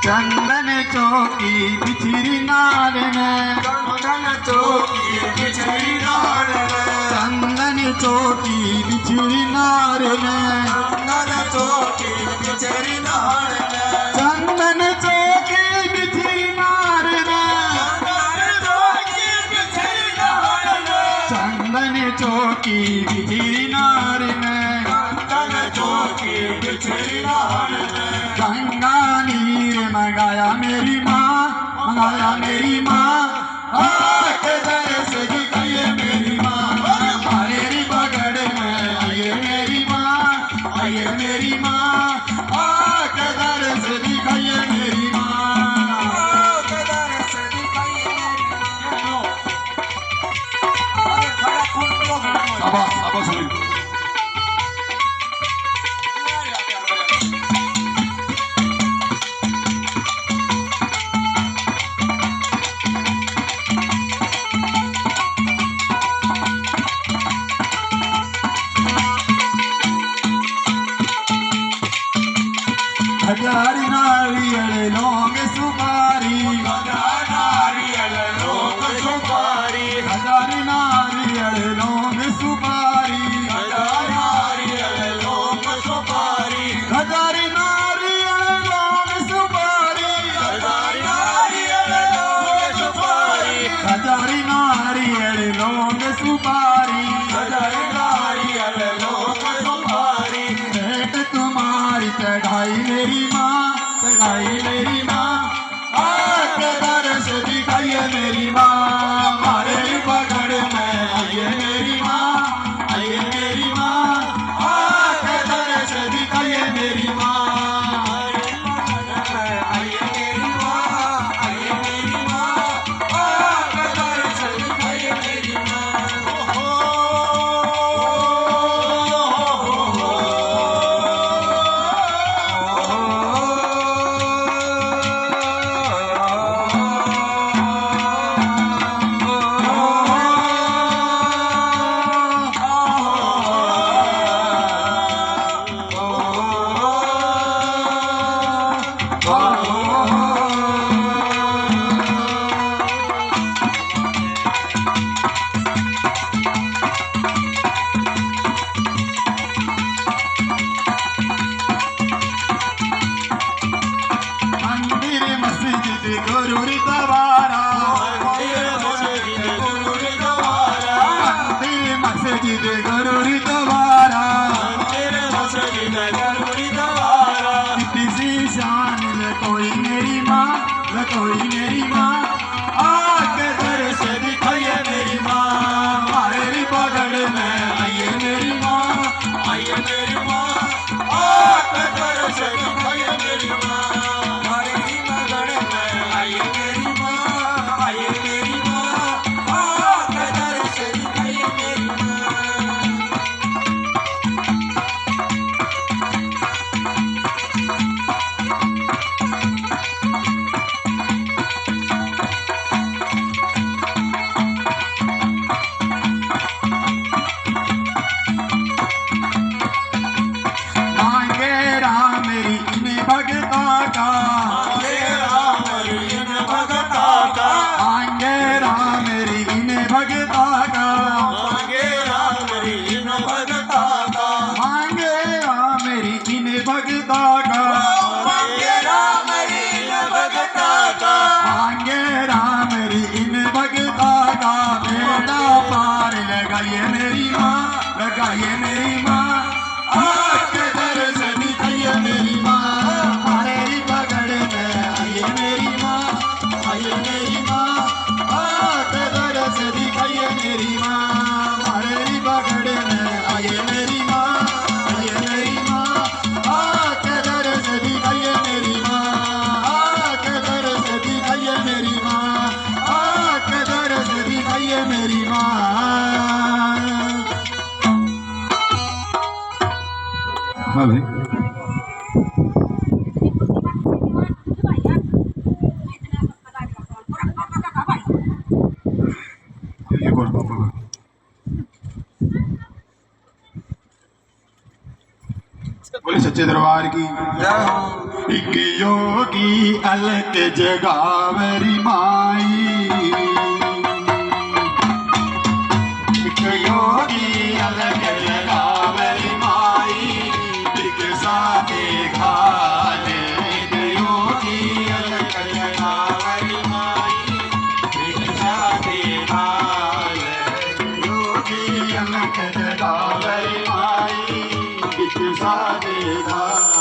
चंदन चौकी बिछड़ी नार में, चंदन चौकी बिछड़ी नार में, चंदन चौकी बिछड़ी नार में, चंदन चौकी बिछड़ी नार में, चंदन चौकी बिछड़ी नार में, चंदन चौकी बिछड़ी नार में, चंदन चौकी बिछड़ी नार में, चंदन चौकी बिछड़ी नार में, गंगा नीर मंगाया मेरी माँ, मंगाया मेरी माँ, आके दर्श दिखाइए मेरी माँ, हमारे पगड़ में आइए मेरी माँ, आइए मेरी माँ, आके दर्श दिखाइए मेरी माँ। शाबाश शाबाश सुनील। हजारी नारियल लौंग सुपारी, नारियल लोग सुपारी, हजारी नारियल लौंग सुपारी, नारियल लोग सुपारी, हजारी नारियल लौंग सुपारी, नारियल लोग सुपारी, हजारी नारियल लौंग सुपारी, नारियल लोग सुपारी, भेंट तुम्हारी चढ़ाई मेरी माँ, चढ़ाई मेरी माँ, आके दर्श दिखाइए मेरी माँ, हमारे पगड़ में आइए मेरी माँ, आइए मेरी माँ, आके दर्श दिखाइए मेरी माँ। आइए मेरी माँ, आइए मेरी माँ, आके दर्श दिखाइए मेरी माँ। मंदिर मस्जिद गुरुद्वारा, मंदिर मस्जिद गुरुद्वारा, मंदिर मस्जिद गुरुद्वारा, मंदिर मस्जिद गुरुद्वारा, किसी शान ले कोई मेरी माँ, ले कोई मेरी माँ, आके दर्श दिखाइए मेरी माँ, हमारे पगड़ में आइए मेरी माँ, आइए मेरी माँ, आके दर्श दिखाइए मेरी माँ। हमारी मगड़ में आइए मेरी माँ, आइए मेरी माँ, आके दर्श दिखाइए मेरी माँ। मांगे राम मेरी इन भगता का, मांगे राम इन भगता का, मांगे राम मेरी इन भगता का, मांगे राम इन भगता का, मांगे राम मेरी इन भगता का, मांगे राम इन भगता का, मांगे राम मेरी इन भगता का, बेड़ा पार लगाइए मेरी माँ, लगाइए मेरी माँ, आके दर्श दिखाइए मेरी माँ, हमारे पगड़ में आइए मेरी माँ, आइए मेरी माँ, आके दर्श दिखाइए मेरी माँ, हमारे पगड़ में आइए मेरी माँ, आइए मेरी माँ, आके दर्श दिखाइए मेरी माँ, आके दर्श दिखाइए मेरी माँ, आके दर्श दिखाइए मेरी माँ। हाँ भाई ये कौन बाबा? बोले सच्चे दरबार की जय हो। एक योगी अलग जगावरी माई, एक योगी अलग जगावरी माई, एक साथे खाले। एक योगी अलग जगावरी माई, एक साथे खाले। योगी अलग जगावरी माई, एक साथे खाले।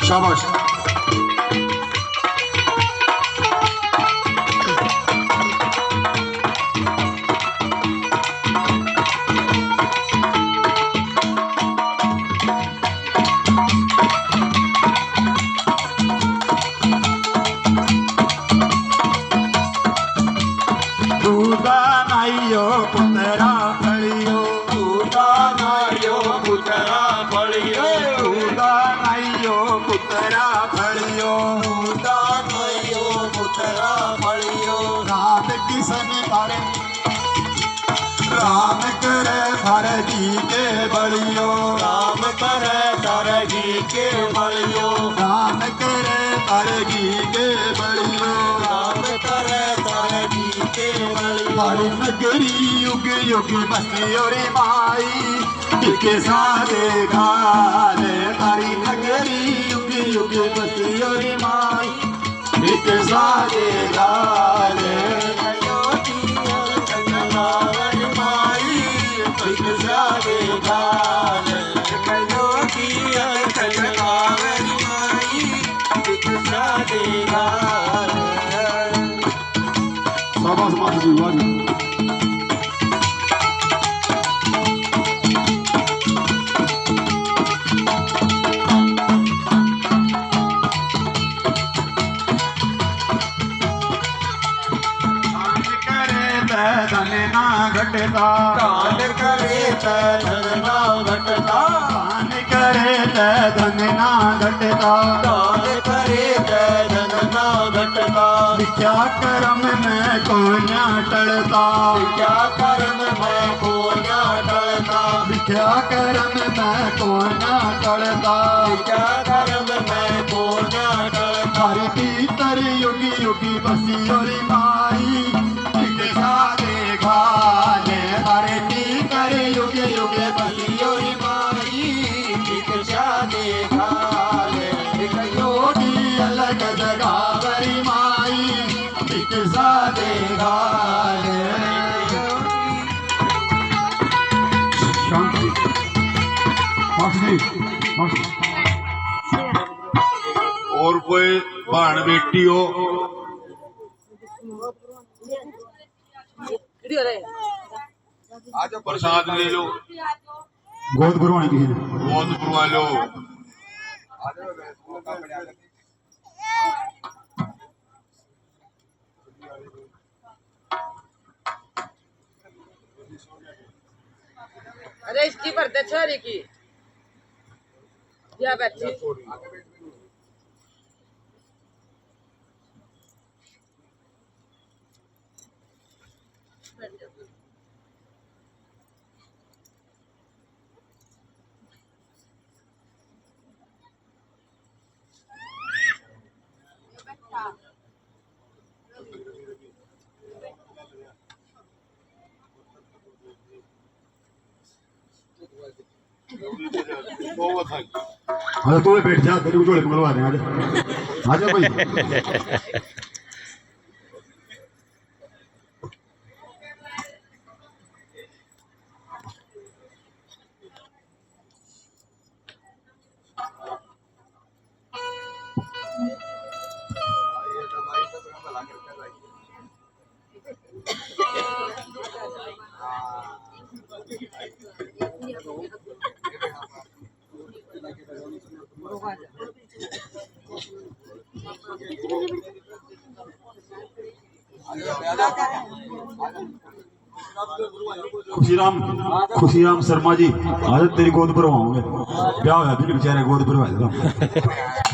शाबाश। दूधा नाइयो पुतरा फलियो, दूधा नायो पुतरा फलियो, दूधा नाइयो पुतरा फलियो। दूधा नायो पुतरा फलियो। राम किसन कर, राम करे भरजी के बलियो, राम करे तरगी के बलियो, राम करे भरजी के बलियो। राम करे तरगी के बलियो। हमारी नगरी युग युग बसियो रे माई, टिके सारे घाले। हमारी नगरी युग युग बसियो रे माई, टिके सारे घाले। योगी अलग जगावरी माई, एक साथे खाले। योगी अलग जगावरी माई, एक साथे खाले। शाबाश माता जी, वाह जी। धन ना घटता, कान करे धन ना घटता, दान करे धन ना घटता। कान करे धन ना घटता। क्या कर्म में को न टलता, क्या कर्म में को न टलता, क्या कर्म में को न टलता। क्या कर्म में को न टलता। हरि भीतर युगी युगी बसियो रे माई, एक साथे घाले। हरि भीतर युगी युगी बसियो रे माई, एक साथे खाले। एक योगी अलग जगावरी माई, एक साथे घाले। शांति। मास्टर जी, मास्टर। और कोई भाण बेटी हो प्रसाद ले लो, गोद भरवानी किसी ने। गोद भरवा लो। अरे इसकी भरते छोरी की या बच्ची हाँ तो बैठ जा, तेरे को जोड़े मंगलवा रहे हैं। आजा भाई। खुशीराम शर्मा जी, आज तेरी गोद भरवाओगे। क्या होया बेचारे, गोद भरवा देता।